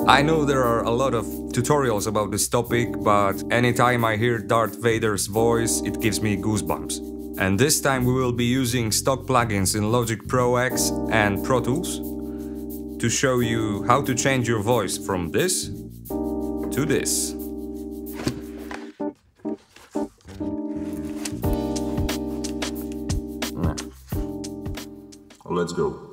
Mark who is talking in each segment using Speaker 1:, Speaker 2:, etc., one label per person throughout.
Speaker 1: I know there are a lot of tutorials about this topic, but anytime I hear Darth Vader's voice, it gives me goosebumps. And this time we will be using stock plugins in Logic Pro X and Pro Tools to show you how to change your voice from this to this.
Speaker 2: Let's go.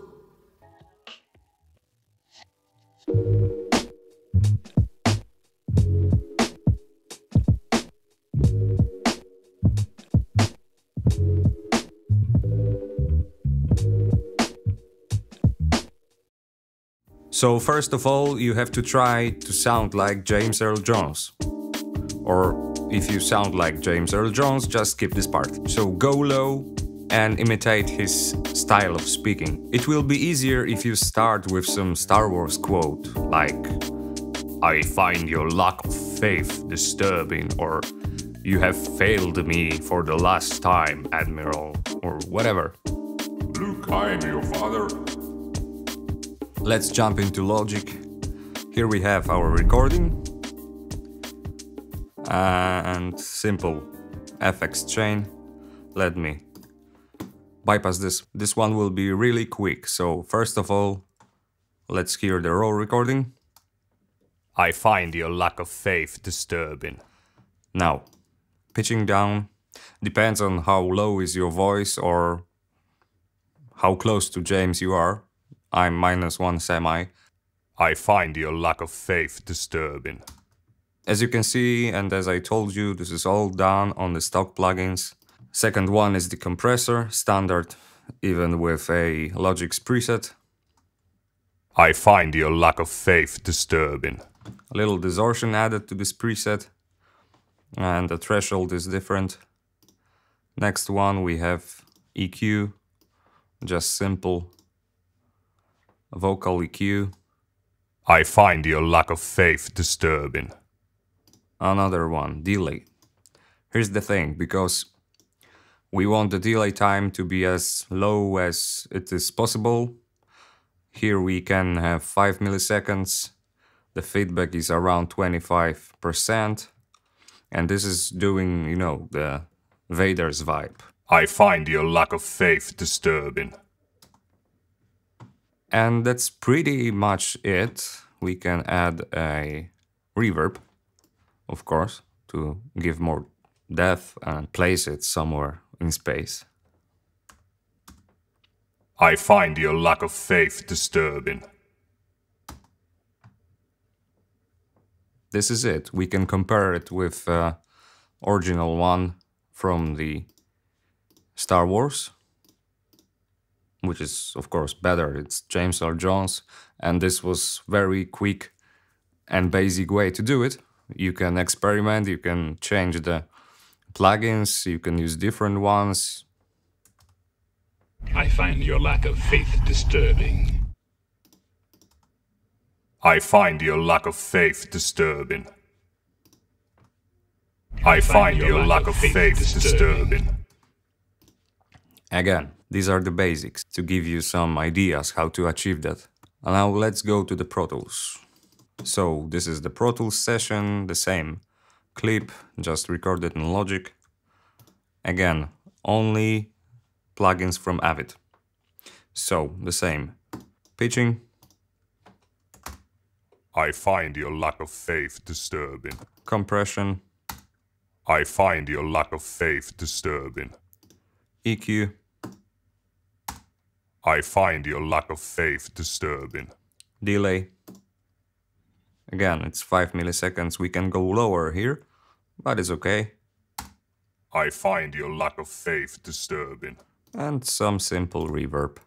Speaker 1: So first of all, you have to try to sound like James Earl Jones. Or if you sound like James Earl Jones, just skip this part. So go low and imitate his style of speaking. It will be easier if you start with some Star Wars quote, like "I find your lack of faith disturbing," or "You have failed me for the last time, Admiral," or whatever.
Speaker 2: Luke, I am your father.
Speaker 1: Let's jump into Logic. Here we have our recording and simple FX chain. Let me bypass this. This one will be really quick. So first of all, let's hear the raw recording. "I find your lack of faith disturbing." Now, pitching down depends on how low is your voice or how close to James you are. I'm -1 semi. "I find your lack of faith disturbing." As you can see, and as I told you, this is all done on the stock plugins. Second one is the compressor, standard, even with a Logic's preset. "I find your lack of faith disturbing." A little distortion added to this preset, and the threshold is different. Next one we have EQ, just simple vocal EQ. "I find your lack of faith disturbing." Another one, delay. Here's the thing, because we want the delay time to be as low as it is possible. Here we can have 5 milliseconds. The feedback is around 25%. And this is doing, you know, the Vader's vibe. "I find your lack of faith disturbing." And that's pretty much it. We can add a reverb, of course, to give more depth and place it somewhere in space. "I find your lack of faith disturbing." This is it. We can compare it with original one from the Star Wars, which is of course better. It's James Earl Jones, and this was very quick and basic way to do it. You can experiment, you can change the plugins, you can use different ones.
Speaker 3: "I find your lack of faith disturbing."
Speaker 1: "I find your lack of faith disturbing." "I find your lack of faith disturbing." Again, these are the basics to give you some ideas how to achieve that. And now let's go to the Pro Tools. So this is the Pro Tools session, the same clip, just recorded in Logic. Again, only plugins from Avid. So the same. Pitching. "I find your lack of faith disturbing." Compression. "I find your lack of faith disturbing." EQ. "I find your lack of faith disturbing." Delay. Again, it's 5 milliseconds. We can go lower here, but it's okay. "I find your lack of faith disturbing." And some simple reverb.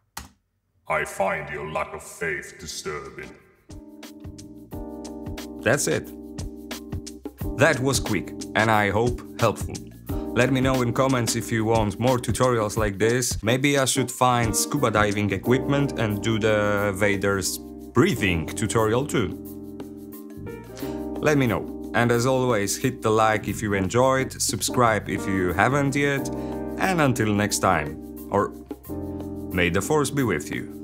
Speaker 1: "I find your lack of faith disturbing." That's it. That was quick, and I hope helpful. Let me know in comments if you want more tutorials like this. Maybe I should find scuba diving equipment and do the Vader's breathing tutorial too. Let me know. And as always, hit the like if you enjoyed, subscribe if you haven't yet, and until next time, or may the Force be with you.